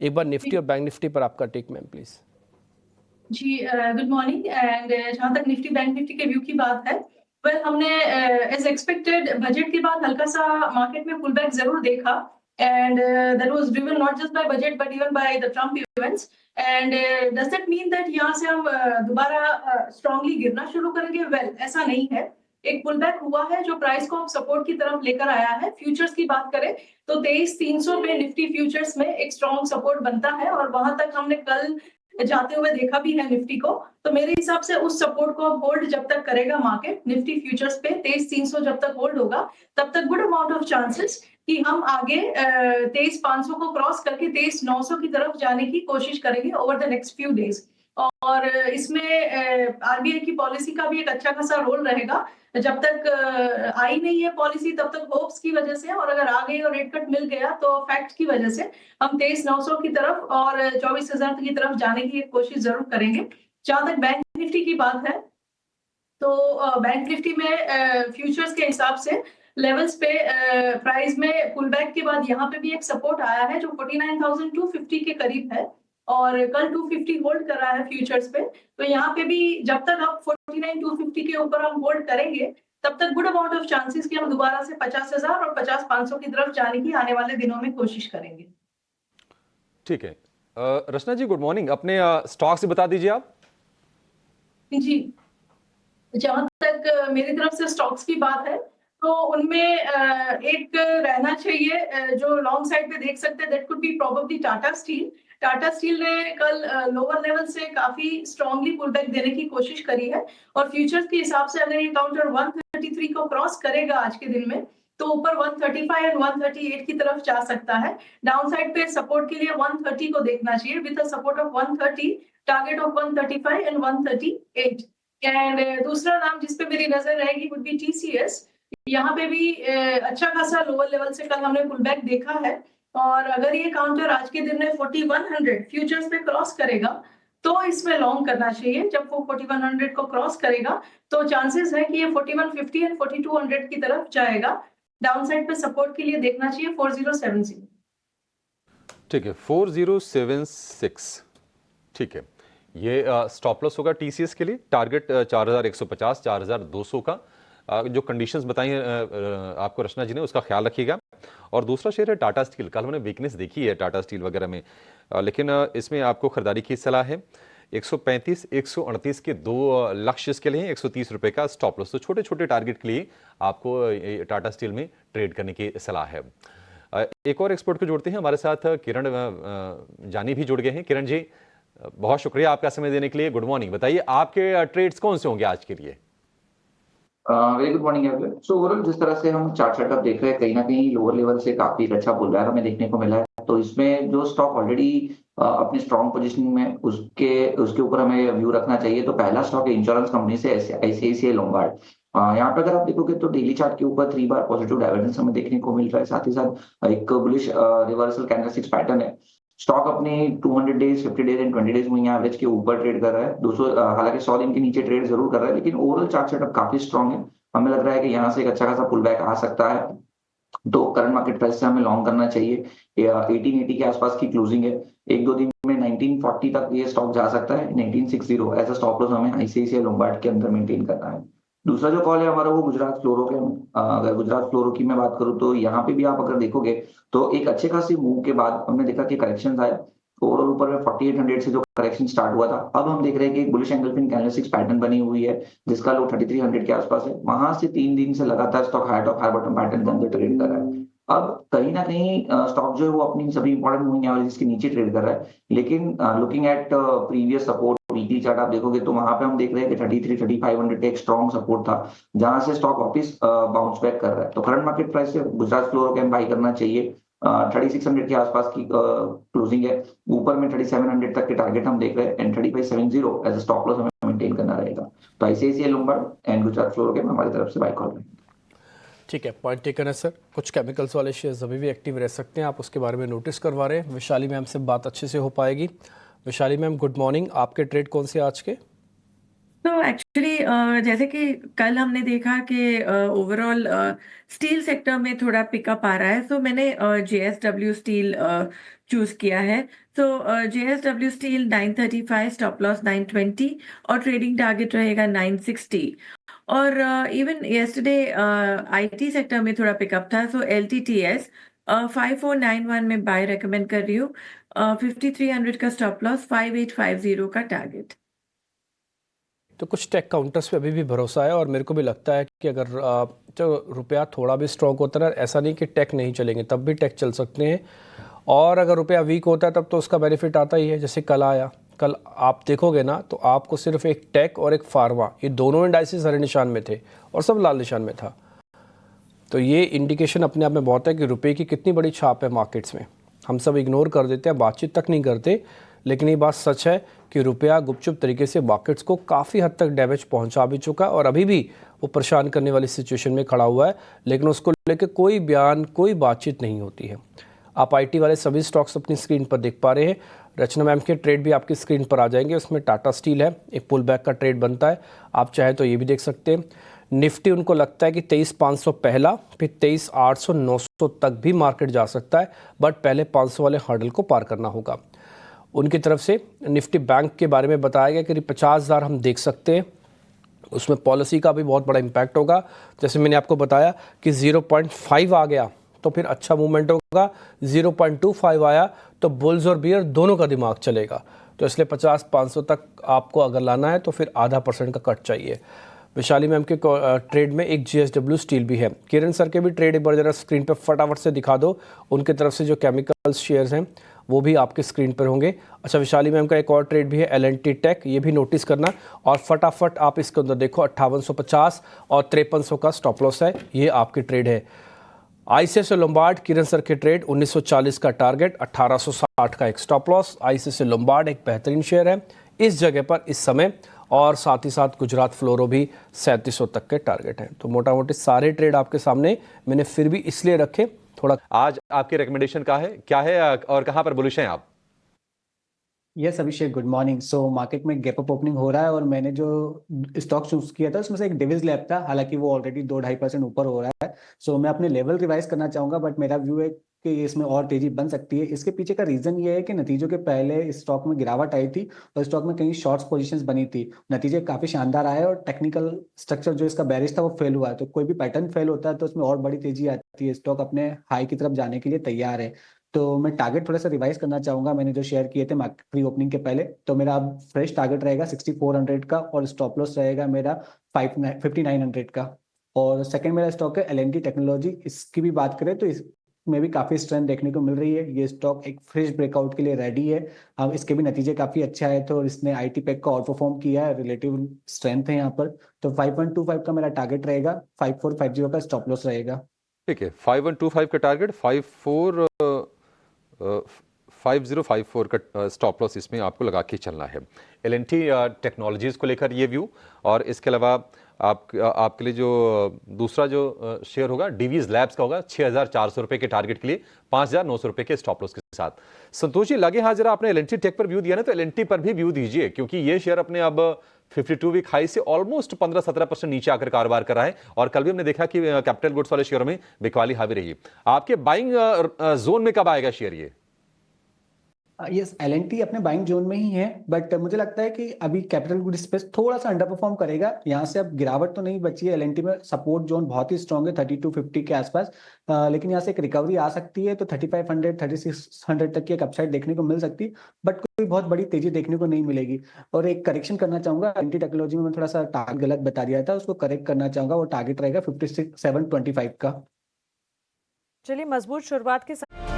एक बार निफ्टी और बैंक निफ्टी पर आपका टेक मैम प्लीज। जी गुड मॉर्निंग। एंड जहाँ तक निफ्टी बैंक निफ्टी के व्यू की बात है, वेल हमने एज एक्सपेक्टेड बजट के बाद हल्का सा मार्केट में पुल बैक जरूर देखा, and that was driven not just by budget but even by the Trump events. And does that mean that यहाँ से हम दोबारा स्ट्रांगली गिरना शुरू करेंगे? वेल ऐसा नहीं है। एक पुल बैक हुआ है जो प्राइस को सपोर्ट की तरफ लेकर आया है। फ्यूचर्स की बात करें तो 23,300 पे निफ्टी फ्यूचर्स में एक स्ट्रॉन्ग सपोर्ट बनता है, और वहां तक हमने कल जाते हुए देखा भी है निफ्टी को। तो मेरे हिसाब से उस सपोर्ट को होल्ड जब तक करेगा मार्केट निफ्टी फ्यूचर्स पे 23,300 जब तक होल्ड होगा, तब तक गुड अमाउंट ऑफ चांसेस कि हम आगे 23,500 को क्रॉस करके 23,900 की तरफ जाने की कोशिश करेंगे over the next few days. और इसमें आरबीआई की पॉलिसी का भी एक अच्छा खासा रोल रहेगा। जब तक आई नहीं है पॉलिसी तब तक होप्स की वजह से, और अगर आ गई और रेट कट मिल गया तो फैक्ट की वजह से हम 23,900 की तरफ और 24,000 की तरफ जाने की एक कोशिश जरूर करेंगे। जहां तक बैंक निफ्टी की बात है तो बैंक निफ्टी में फ्यूचर्स के हिसाब से लेवल्स पे प्राइस में पुल बैक के बाद यहाँ पे भी एक सपोर्ट आया है जो 49,250 के करीब है, और कल 250 होल्ड कर रहा है फ्यूचर्स पे। तो यहाँ पे भी जब तक हम 49,250 के ऊपर हम होल्ड करेंगे तब तक गुड अमाउंट ऑफ चांसेस कि हम दोबारा से 50,000 और 50,500 की तरफ जाने की आने वाले दिनों में कोशिश करेंगे। ठीक है। रचना जी गुड मॉर्निंग, अपने स्टॉक से बता दीजिए आप। जी, जहां तक मेरी तरफ से स्टॉक्स की बात है तो उनमें एक रहना चाहिए जो लॉन्ग साइड पे देख सकते हैं, that could be probably Tata steel. Tata steel ने कल लोअर लेवल से काफी स्ट्रांगली पुल बैक देने की कोशिश करी है, और फ्यूचर्स के हिसाब से अगर ये काउंटर 133 को क्रॉस करेगा आज के दिन में तो ऊपर 135 एंड 138 की तरफ जा सकता है। डाउन साइड पे सपोर्ट के लिए 130 को देखना चाहिए with a support of 130, target of 135 and 138। And दूसरा नाम जिस पे मेरी नजर रहेगी वुड बी टीसीएस। यहाँ पे भी अच्छा खासा लोअर लेवल से कल हमने पुल बैक देखा है, और अगर ये काउंटर आज के दिन में 4100 फ्यूचर्स पे क्रॉस करेगा तो इसमें लॉन्ग करना चाहिए। जब वो 4100 को क्रॉस करेगा तो चांसेस है कि ये 4150 एंड 4200 की तरफ जाएगा। डाउन साइड पे सपोर्ट के लिए देखना चाहिए 4070। ठीक है, 4076। ठीक है, ये स्टॉप लॉस होगा टीसीएस के लिए। टारगेट 4150 4200 का। जो कंडीशंस बताई हैं आपको रचना जी ने, उसका ख्याल रखिएगा। और दूसरा शेयर है टाटा स्टील। कल हमने वीकनेस देखी है टाटा स्टील वगैरह में, लेकिन इसमें आपको खरीदारी की सलाह है। 135 138 के दो लक्ष्य इसके लिए, 130 रुपए का स्टॉप लॉस। तो छोटे छोटे टारगेट के लिए आपको टाटा स्टील में ट्रेड करने की सलाह है। एक और एक्सपर्ट को जोड़ते हैं, हमारे साथ किरण जानी भी जुड़ गए हैं। किरण जी बहुत शुक्रिया आपका समय देने के लिए। गुड मॉर्निंग, बताइए आपके ट्रेड्स कौन से होंगे आज के लिए? Very good morning everyone. So overall जिस तरह से हम चार्ट सेटअप देख रहे हैं, कहीं ना कहीं लोअर लेवल से काफी अच्छा पुल बैक हमें देखने को मिला है। तो इसमें जो स्टॉक ऑलरेडी अपनी स्ट्रॉन्ग पोजीशनिंग में उसके उसके ऊपर हमें व्यू रखना चाहिए। तो पहला स्टॉक है इंश्योरेंस कंपनी से आईसीआईसीआई लोम्बार्ड। यहाँ पे अगर आप देखोगे तो डेली चार्ट के ऊपर 3 बार पॉजिटिव डाइवर्जेंस हमें देखने को मिल रहा है। साथ ही साथ एक बुलिश रिवर्सल कैंडलस्टिक्स पैटर्न है। स्टॉक अपनी 200 days 50 days and 20 days moving average के ऊपर ट्रेड कर रहा है। 200 हालांकि 100 दिन के नीचे ट्रेड जरूर कर रहा है, लेकिन ओवरऑल चार्ट सेटअप काफी स्ट्रॉन्ग है। हमें लग रहा है कि यहाँ से एक अच्छा खासा पुल बैक आ सकता है। तो करंट मार्केट प्राइस से हमें लॉन्ग करना चाहिए। 1880 के आसपास की क्लोजिंग है। एक दो दिन में 1940 तक ये स्टॉक जा सकता है। 1960 एज अ स्टॉप लॉस हमें आईसीआईसीआई लोम्बार्ड के अंदर मेंटेन करना है। दूसरा जो कॉल है हमारा वो गुजरात फ्लोरो के। अगर गुजरात फ्लोरो की मैं बात करूं तो यहाँ पे भी आप अगर देखोगे तो एक अच्छे खासी मूव के बाद हमने देखा कि करेक्शन आया। ओवरऑल ऊपर में 4800 से जो करेक्शन स्टार्ट हुआ था, अब हम देख रहे हैं कि एक बुलिश एंगल्फिन कैंडलस्टिक्स पैटर्न बनी हुई है जिसका लो 3300 के आसपास है। वहां से 3 दिन से लगातार stock high top high bottom pattern के अंदर ट्रेड कर रहा है। अब कहीं ना कहीं स्टॉक जो है वो अपनी सभी इंपॉर्टेंट मूविंग एवरेजेस के नीचे ट्रेड कर रहा है, लेकिन looking at previous support weekly chart आप देखोगे तो वहां पे हम देख रहे हैं कि 33-3500 एक स्ट्रॉन्ग सपोर्ट था, जहां से स्टॉक वापस बाउंस बैक कर रहा है। तो करंट मार्केट प्राइस से गुजरात फ्लोरो कैम बाई करना चाहिए। 3600 के आसपास की क्लोजिंग है। ऊपर में 3700 तक के टारगेट हम देख रहे हैं and 3570 as a stop loss हमें मेंटेन करना रहेगा। तो आईसीआईसीआई लोम्बार्ड एंड गुजरात फ्लोरो कैम हमारी तरफ से बाई कॉल है। ठीक है, पॉइंट टेकन है सर। कुछ केमिकल्स वाले शेयर्स अभी भी एक्टिव रह सकते हैं, आप उसके बारे में नोटिस करवा रहे हैं। वैशाली मैम से बात अच्छे से हो पाएगी। वैशाली मैम गुड मॉर्निंग, आपके ट्रेड कौन से आज के? तो एक्चुअली जैसे कि कल हमने देखा कि ओवरऑल स्टील सेक्टर में थोड़ा पिकअप आ रहा है, तो मैंने जेएसडब्ल्यू स्टील चूज किया है। तो JSW स्टील 935, स्टॉप लॉस 920 और ट्रेडिंग टारगेट रहेगा 960। और इवन येस्टरडे IT सेक्टर में थोड़ा पिकअप था, सो LTTS 5491 में बाय रेकमेंड कर रही हूँ। 5300 का स्टॉप लॉस, 5850 का टारगेट। तो कुछ टेक काउंटर्स पे अभी भी भरोसा है और मेरे को भी लगता है कि अगर जो रुपया थोड़ा भी स्ट्रॉन्ग होता है ना, ऐसा नहीं कि टेक नहीं चलेंगे, तब भी टेक चल सकते हैं। और अगर रुपया वीक होता है तब तो उसका बेनिफिट आता ही है। जैसे कल आया, कल आप देखोगे ना तो आपको सिर्फ एक टेक और एक फार्मा, ये दोनों इंडाइसिस हरे निशान में थे और सब लाल निशान में था। तो ये इंडिकेशन अपने आप में बहुत है कि रुपये की कितनी बड़ी छाप है मार्केट्स में। हम सब इग्नोर कर देते हैं, बातचीत तक नहीं करते, लेकिन ये बात सच है कि रुपया गुपचुप तरीके से मार्केट्स को काफ़ी हद तक डैमेज पहुंचा भी चुका है और अभी भी वो परेशान करने वाली सिचुएशन में खड़ा हुआ है, लेकिन उसको लेकर कोई बयान, कोई बातचीत नहीं होती है। आप IT वाले सभी स्टॉक्स अपनी स्क्रीन पर देख पा रहे हैं। रचना मैम के ट्रेड भी आपकी स्क्रीन पर आ जाएंगे। उसमें टाटा स्टील है, एक पुल बैक का ट्रेड बनता है, आप चाहे तो ये भी देख सकते हैं। निफ्टी उनको लगता है कि 23,500 पहला, फिर 23,800 900 तक भी मार्केट जा सकता है, बट पहले 500 वाले हर्डल को पार करना होगा। उनकी तरफ से निफ्टी बैंक के बारे में बताया गया कि 50,000 हम देख सकते हैं। उसमें पॉलिसी का भी बहुत बड़ा इम्पैक्ट होगा। जैसे मैंने आपको बताया कि 0.5 आ गया तो फिर अच्छा मूवमेंट होगा, 0.25 आया तो बुल्स और बियर दोनों का दिमाग चलेगा। तो इसलिए 50-500 तक आपको अगर लाना है तो फिर 0.5% का कट चाहिए। वैशाली मैम के ट्रेड में एक JSW स्टील भी है। किरण सर के भी ट्रेड एक बार जरा स्क्रीन पर फटाफट से दिखा दो। उनके तरफ से जो केमिकल्स शेयर्स हैं वो भी आपके स्क्रीन पर होंगे। अच्छा, वैशाली मैम का एक और ट्रेड भी है L&T टेक, ये भी नोटिस करना और फटाफट आप इसके अंदर देखो 5850 और 5300 का स्टॉप लॉस है, ये आपकी ट्रेड है। ICICI लोम्बार्ड, किरण सर के ट्रेड 1940 का टारगेट, 1860 का एक स्टॉप लॉस। ICICI लोम्बार्ड एक बेहतरीन शेयर है इस जगह पर इस समय, और साथ ही साथ गुजरात फ्लोरो भी 3700 तक के टारगेट हैं। तो मोटा मोटी सारे ट्रेड आपके सामने मैंने फिर भी इसलिए रखे थोड़ा। आज आपकी रिकमेंडेशन क्या है और कहां पर बुलिश हैं आप? यस अभिषेक, गुड मॉर्निंग। सो मार्केट में गैप अप ओपनिंग हो रहा है और मैंने जो स्टॉक चूज किया था उसमें से एक डिविज लैब था, हालांकि वो ऑलरेडी 2-2.5% ऊपर हो रहा है। सो मैं अपने लेवल रिवाइज करना चाहूंगा, बट मेरा व्यू है कि इसमें और तेजी बन सकती है। इसके पीछे का रीजन ये है कि नतीजों के पहले इस स्टॉक में गिरावट आई थी और स्टॉक में कई शॉर्ट्स पोजीशंस बनी थी। नतीजे काफी शानदार आए और टेक्निकल स्ट्रक्चर जो इसका बेरिश था वो फेल हुआ है। तो कोई भी पैटर्न फेल होता है तो उसमें और बड़ी तेजी आती है, स्टॉक अपने हाई की तरफ जाने के लिए तैयार है। तो मैं टारगेट थोड़ा सा रिवाइज करना चाहूंगा, मैंने जो शेयर किए थे मार्केट प्री ओपनिंग के पहले। तो मेरा अब फ्रेश टारगेट रहेगा 6400 का और स्टॉप लॉस रहेगा मेरा 5900 का। और सेकंड मेरा स्टॉक है L&T टेक्नोलॉजी। इसकी भी बात करें तो इसमें भी काफी स्ट्रेंथ देखने को मिल रही है। ये स्टॉक एक फ्रेश ब्रेकआउट के लिए रेडी है। अब इसके भी नतीजे काफी अच्छे आए थे और इसने IT पैक का आउट परफॉर्म किया है, रिलेटिव स्ट्रेंथ है यहाँ पर। तो 5.25 का मेरा टारगेट रहेगा, 5450 का स्टॉप लॉस रहेगा। ठीक है, 5125 का टारगेट, 5054 का स्टॉप लॉस इसमें आपको लगा के चलना है। L&T टेक्नोलॉजीज को लेकर ये व्यू, और इसके अलावा आपके लिए जो दूसरा जो शेयर होगा डिवीज लैब्स का होगा 6400 रुपए के टारगेट के लिए 5900 रुपए के स्टॉप लॉस के साथ। संतोष जी, लगे हाँ जरा आपने L&T टेक पर व्यू दिया ना, तो L&T पर भी व्यू दीजिए, क्योंकि ये शेयर अपने अब 52 वीक हाई से ऑलमोस्ट 15-17% नीचे आकर कारोबार कर रहा है। और कल भी हमने देखा कि कैपिटल गुड्स वाले शेयरों में बिकवाली हावी रही। आपके बाइंग जोन में कब आएगा शेयर ये? यस, L&T अपने बाइंग जोन में ही है, बट मुझे लगता है कि अभी कैपिटल गुड्स स्पेस थोड़ा सा अंडर परफॉर्म करेगा। यहाँ से अब गिरावट तो नहीं बची है। L&T में सपोर्ट जोन बहुत ही स्ट्रांग है 3250 के आसपास, लेकिन यहाँ से एक रिकवरी आ सकती है। तो 3500 3600 तक की एक अपसाइड देखने को मिल सकती है, बट कोई बहुत बड़ी तेजी देखने को नहीं मिलेगी। और एक करेक्शन करना चाहूंगा, L&T टेक्नोलॉजी में मैं थोड़ा सा टारगेट गलत बता दिया था, उसको करेक्ट करना चाहूंगा। वो टारगेट रहेगा 5725 का। चलिए, मजबूत शुरुआत के साथ